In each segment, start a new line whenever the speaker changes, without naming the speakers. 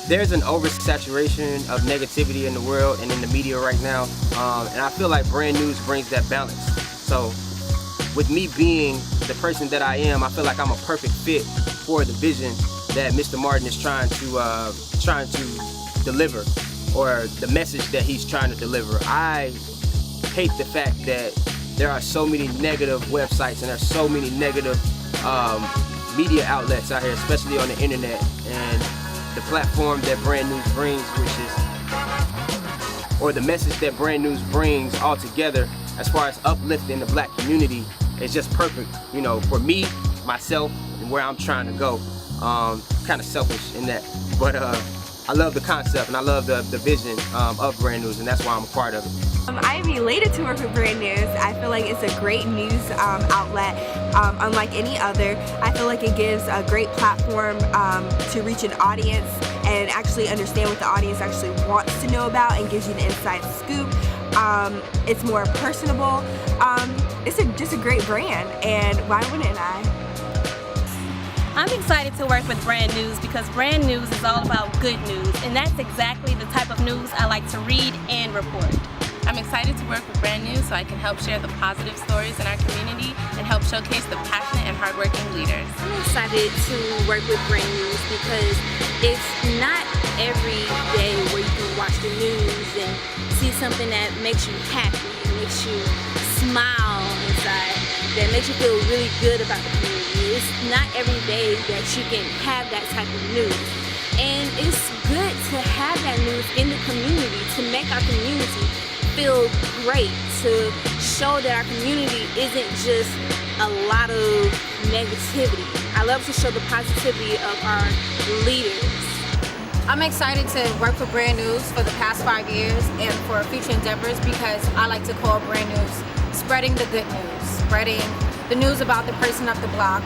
there's an oversaturation of negativity in the world and in the media right now, and I feel like Brand Newz brings that balance. So with me being the person that I am, I feel like I'm a perfect fit for the vision that Mr. Martin is trying to deliver, or the message that he's trying to deliver. I hate the fact that there are so many negative websites and there's so many negative media outlets out here, especially on the internet, and the platform that Brand Newz brings, or the message that Brand Newz brings all together as far as uplifting the black community is just perfect, you know, for me, myself, and where I'm trying to go. Kind of selfish in that, but I love the concept and I love the vision of Brand Newz, and that's why I'm a part of it.
I'm elated to work with Brand Newz. I feel like it's a great news outlet, unlike any other. I feel like it gives a great platform to reach an audience and actually understand what the audience actually wants to know about, and gives you the inside scoop. It's more personable. It's just a great brand, and why wouldn't I?
I'm excited to work with Brand Newz because Brand Newz is all about good news, and that's exactly the type of news I like to read and report.
I'm excited to work with Brand Newz so I can help share the positive stories in our community and help showcase the passionate and hardworking leaders.
I'm excited to work with Brand Newz because it's not every day where you can watch the news and see something that makes you happy, makes you smile inside, that makes you feel really good about the community. It's not every day that you can have that type of news. And it's good to have that news in the community, to make our community feel great, to show that our community isn't just a lot of negativity. I love to show the positivity of our leaders.
I'm excited to work for Brand Newz for the past 5 years and for future endeavors, because I like to call Brand Newz spreading the good news, spreading the news about the person up the block,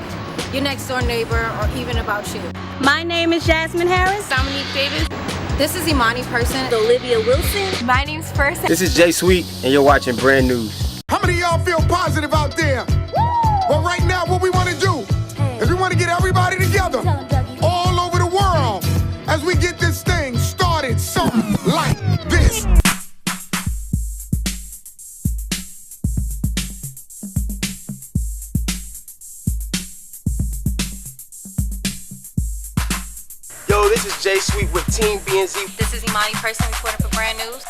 your next door neighbor, or even about you.
My name is Jasmine Harris.
Dominique Davis.
This is Imani Person.
Olivia Wilson.
My name's Person.
This is Jay Sweet, and you're watching Brand Newz.
How many of y'all feel positive out there? Well, right now, what we want to do is we want to get everybody together all over the world as we get this thing started, something like this.
Yo, this is Jay Sweet with Team BNz.
This is Imani Person reporting for Brand Newz.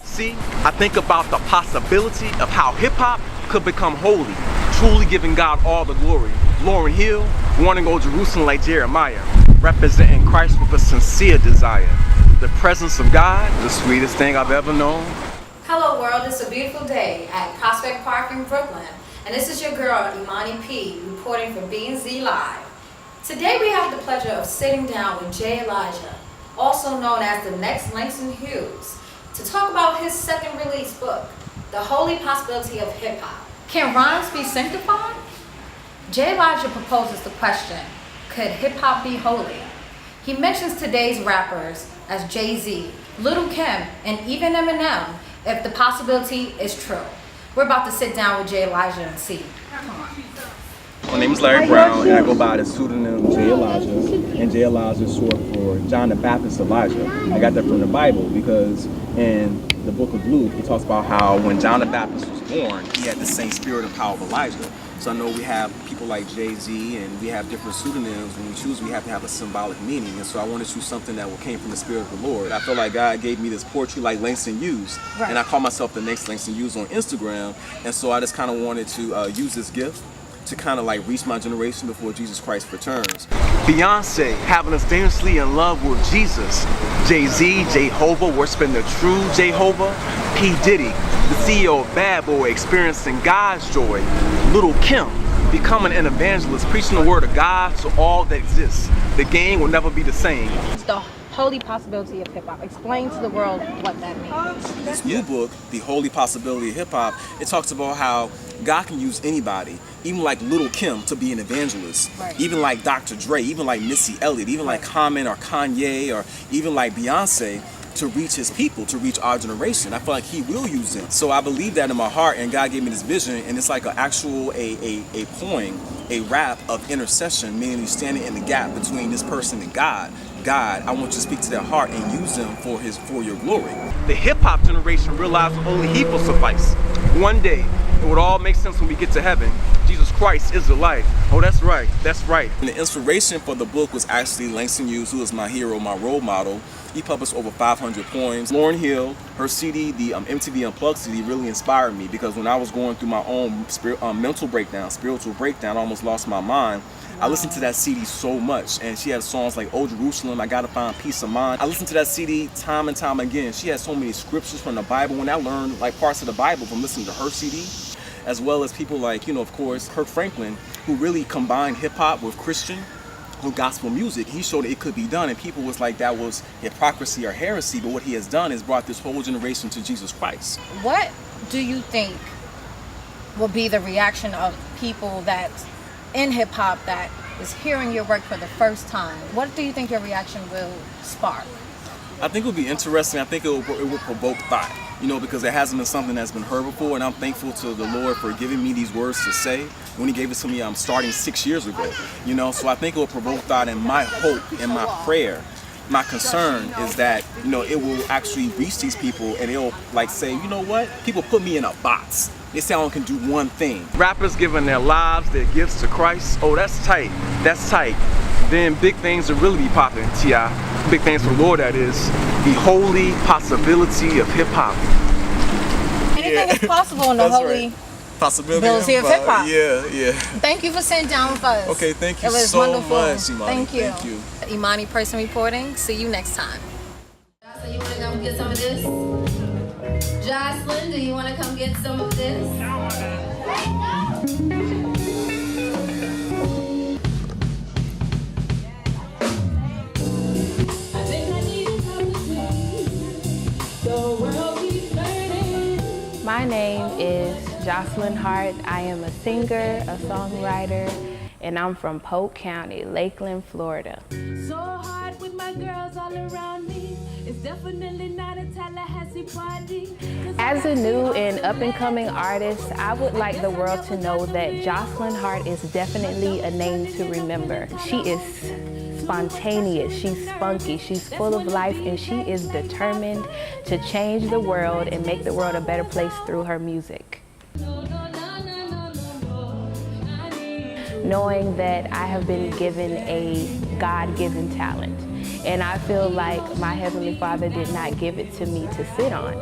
See, I think about the possibility of how hip-hop could become holy, truly giving God all the glory. Lauryn Hill, born in old Jerusalem like Jeremiah, representing Christ with a sincere desire. The presence of God, the sweetest thing I've ever known.
Hello world, it's a beautiful day at Prospect Park in Brooklyn, and this is your girl Imani P reporting for BNz Live. Today we have the pleasure of sitting down with Jay Elijah, also known as the next Langston Hughes, to talk about his second release book, The Holy Possibility of Hip Hop. Can rhymes be sanctified? Jay Elijah proposes the question, could hip hop be holy? He mentions today's rappers as Jay-Z, Lil Kim, and even Eminem, if the possibility is true. We're about to sit down with Jay Elijah and see.
My name is Larry Brown, and I go by the pseudonym Jay Elijah, and Jay Elijah is short for John the Baptist Elijah. I got that from the Bible because in the book of Luke, he talks about how when John the Baptist was born, he had the same spirit and power of Elijah. So I know we have people like Jay-Z and we have different pseudonyms. When we choose, we have to have a symbolic meaning. And so I wanted to choose something that came from the spirit of the Lord. I feel like God gave me this poetry like Langston Hughes. Right. And I call myself the next Langston Hughes on Instagram. And so I just kind of wanted to use this gift to kind of like reach my generation before Jesus Christ returns. Beyonce having us dangerously in love with Jesus. Jay-Z, Jehovah, worshiping the true Jehovah. P. Diddy, the CEO of Bad Boy, experiencing God's joy. Lil Kim, becoming an evangelist, preaching the word of God to all that exists. The game will never be the same.
It's the holy possibility of hip hop. Explain to the world what that means.
This new book, The Holy Possibility of Hip Hop, it talks about how God can use anybody, even like Little Kim to be an evangelist, even like Dr. Dre, even like Missy Elliott, even like Common or Kanye, or even like Beyonce, to reach his people, to reach our generation. I feel like he will use it. So I believe that in my heart, and God gave me this vision, and it's like an actual, a poem, a rap of intercession, meaning you standing in the gap between this person and God. God, I want you to speak to their heart and use them for your glory.
The hip-hop generation realized only he will suffice. One day, it would all make sense when we get to heaven. Jesus Christ is the life. Oh, that's right, that's right.
And the inspiration for the book was actually Langston Hughes, who is my hero, my role model. He published over 500 poems. Lauryn Hill, her CD, the MTV Unplugged CD, really inspired me, because when I was going through my own mental breakdown, spiritual breakdown, I almost lost my mind. I listened to that CD so much, and she had songs like Oh Jerusalem, I Gotta Find Peace of Mind. I listened to that CD time and time again. She had so many scriptures from the Bible. When I learned like parts of the Bible from listening to her CD, as well as people like, you know, of course, Kirk Franklin, who really combined hip-hop with Christian or gospel music. He showed that it could be done, and people was like that was hypocrisy or heresy, but what he has done is brought this whole generation to Jesus Christ.
What do you think will be the reaction of people that in hip-hop that is hearing your work for the first time? What do you think your reaction will spark?
I think it will be interesting. I think it will provoke thought, you know, because it hasn't been something that's been heard before, and I'm thankful to the Lord for giving me these words to say. When he gave it to me, I'm starting 6 years ago, you know, so I think it will provoke thought, and my hope and my prayer, my concern is that, you know, it will actually reach these people, and they'll like say, you know what, people put me in a box. They say I only can do one thing.
Rappers giving their lives, their gifts to Christ. Oh, that's tight. That's tight. Then big things will really be popping, T.I. Big things for the Lord, that is. The holy possibility of hip-hop.
Anything is possible in the holy possibility of hip-hop.
Yeah.
Thank you for sitting down with us.
Okay, thank you
It was
so
wonderful.
much, Imani.
Thank you.
Thank you.
Imani Person reporting. See you next time.
Jocelyn, you want to come get some of this? Jocelyn, do you want to come get some of this?
My name is Jocelyn Hart. I am a singer, a songwriter, and I'm from Polk County, Lakeland, Florida.
So hard with my girls all around me. It's definitely not a Tallahassee party.
As a new and up-and-coming artist, I would like the world to know that Jocelyn Hart is definitely a name to remember. She is spontaneous, she's spunky, she's full of life, and she is determined to change the world and make the world a better place through her music. Knowing that I have been given a God-given talent, and I feel like my Heavenly Father did not give it to me to sit on.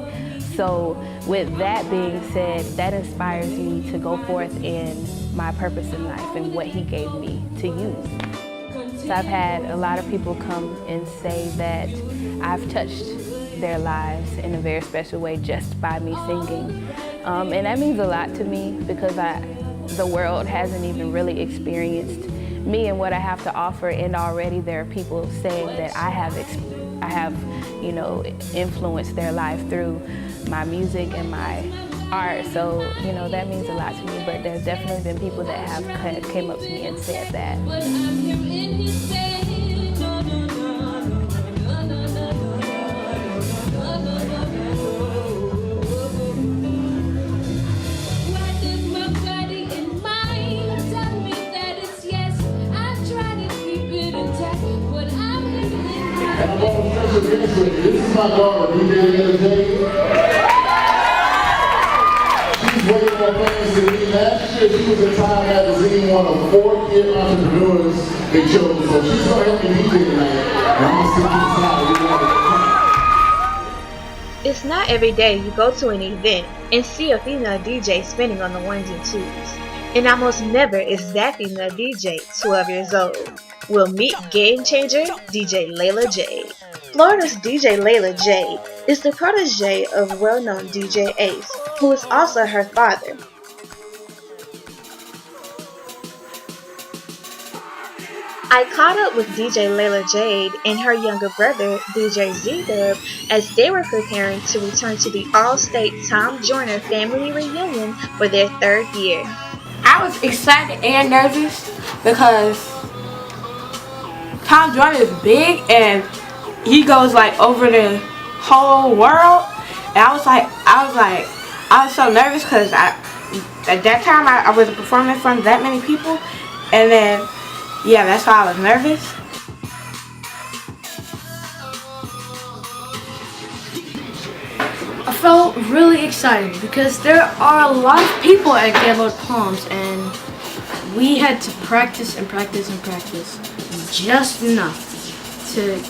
So with that being said, that inspires me to go forth in my purpose in life and what He gave me to use. So I've had a lot of people come and say that I've touched their lives in a very special way just by me singing. And that means a lot to me, because the world hasn't even really experienced me and what I have to offer, and already there are people saying that I have, you know, influenced their life through my music and my art. So, you know, that means a lot to me, but there's definitely been people that have came up to me and said that.
This is my daughter, DJ Laila Jade. She's way more famous than me. Last year, she was in Time Magazine, one of 4 kid entrepreneurs they chose. So she's going to help me DJ tonight. And I'm going to sit to the side.
It's not every day you go to an event and see a female DJ spinning on the ones and twos. And almost never is that female DJ 12 years old. We'll meet game changer DJ Laila Jade. Florida's DJ Laila Jade is the protege of well-known DJ Ace, who is also her father. I caught up with DJ Laila Jade and her younger brother, DJ Z-Dub, as they were preparing to return to the All-State Tom Joyner family reunion for their 3rd year.
I was excited and nervous because Tom Joyner is big and he goes like over the whole world. And I was so nervous because at that time I wasn't performing in front of that many people, and then yeah, that's why I was nervous.
I felt really excited because there are a lot of people at Gaylord Palms, and we had to practice and practice and practice just enough to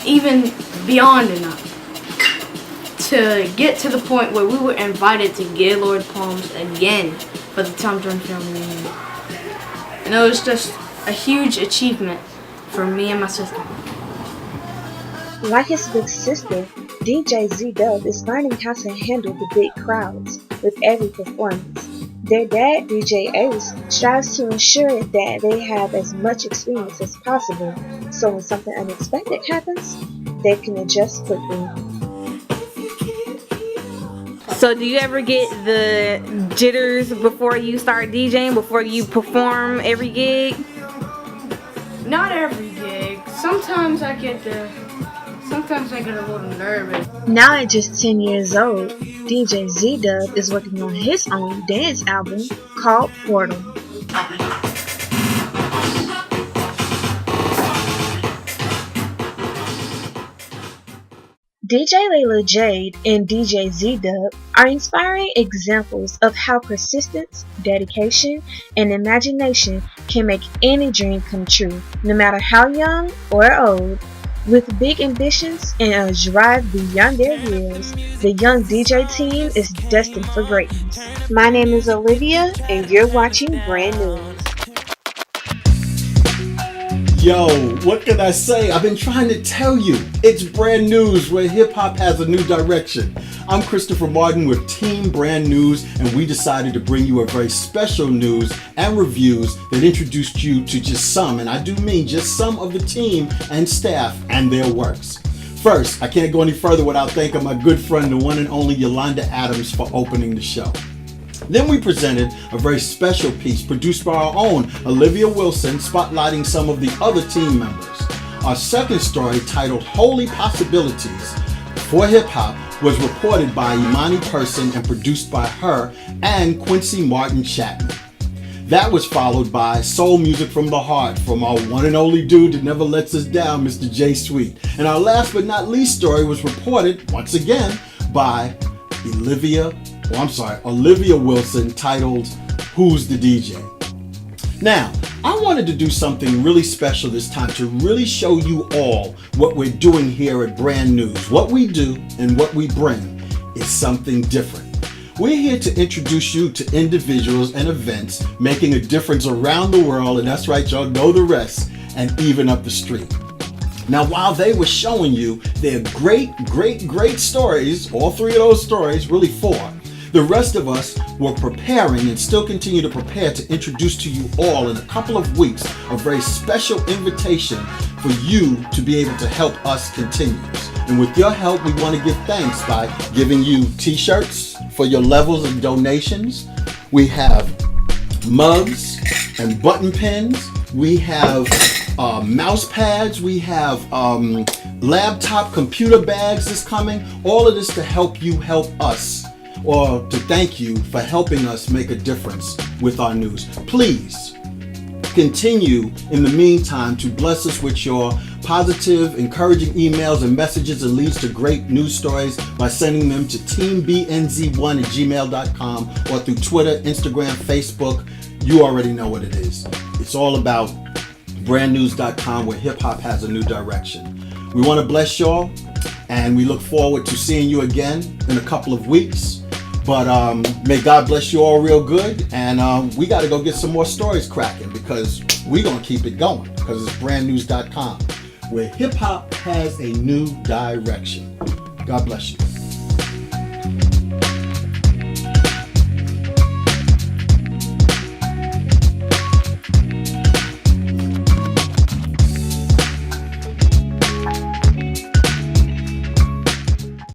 even beyond enough to get to the point where we were invited to Gaylord Palms again for the Tom Joyner family reunion. And it was just a huge achievement for me and my sister.
Like his big sister, DJ Z-Dub is learning how to handle the big crowds with every performance. Their dad, DJ Ace, strives to ensure that they have as much experience as possible, so when something unexpected happens, they can adjust quickly.
So do you ever get the jitters before you start DJing, before you perform every gig?
Not every gig. Sometimes I get a little nervous.
Now at just 10 years old, DJ Z-Dub is working on his own dance album called Portal. DJ Laila Jade and DJ Z-Dub are inspiring examples of how persistence, dedication, and imagination can make any dream come true, no matter how young or old. With big ambitions and a drive beyond their years, the young DJ team is destined for greatness. My name is Olivia, and you're watching Brand Newz.
Yo, what can I say? I've been trying to tell you. It's Brand Newz, where hip-hop has a new direction. I'm Christopher Martin with Team Brand Newz, and we decided to bring you a very special news and reviews that introduced you to just some, and I do mean just some of the team and staff and their works. First, I can't go any further without thanking my good friend, the one and only Yolanda Adams, for opening the show. Then we presented a very special piece produced by our own Olivia Wilson, spotlighting some of the other team members. Our second story, titled Holy Possibilities for Hip Hop, was reported by Imani Person and produced by her and Quincey Martin Chapman. That was followed by Soul Music from the Heart from our one and only dude that never lets us down, Mr. Jay Sweet. And our last but not least story was reported, once again, by Olivia Wilson, titled Who's the DJ? Now, I wanted to do something really special this time to really show you all what we're doing here at Brand Newz. What we do and what we bring is something different. We're here to introduce you to individuals and events making a difference around the world, and that's right, y'all know the rest, and even up the street. Now, while they were showing you their great stories, all three of those stories, really four, the rest of us were preparing and still continue to prepare to introduce to you all in a couple of weeks a very special invitation for you to be able to help us continue. And with your help, we want to give thanks by giving you t-shirts for your levels of donations. We have mugs and button pins. We have mouse pads. We have laptop computer bags that's coming. All of this to help you help us, or to thank you for helping us make a difference with our news. Please continue in the meantime to bless us with your positive, encouraging emails and messages and leads to great news stories by sending them to teambnz1@gmail.com or through Twitter, Instagram, Facebook. You already know what it is. It's all about brandnewz.com, where hip hop has a new direction. We want to bless y'all, and we look forward to seeing you again in a couple of weeks. But may God bless you all real good, and we got to go get some more stories cracking, because we're going to keep it going, because it's brandnewz.com, where hip hop has a new direction. God bless you.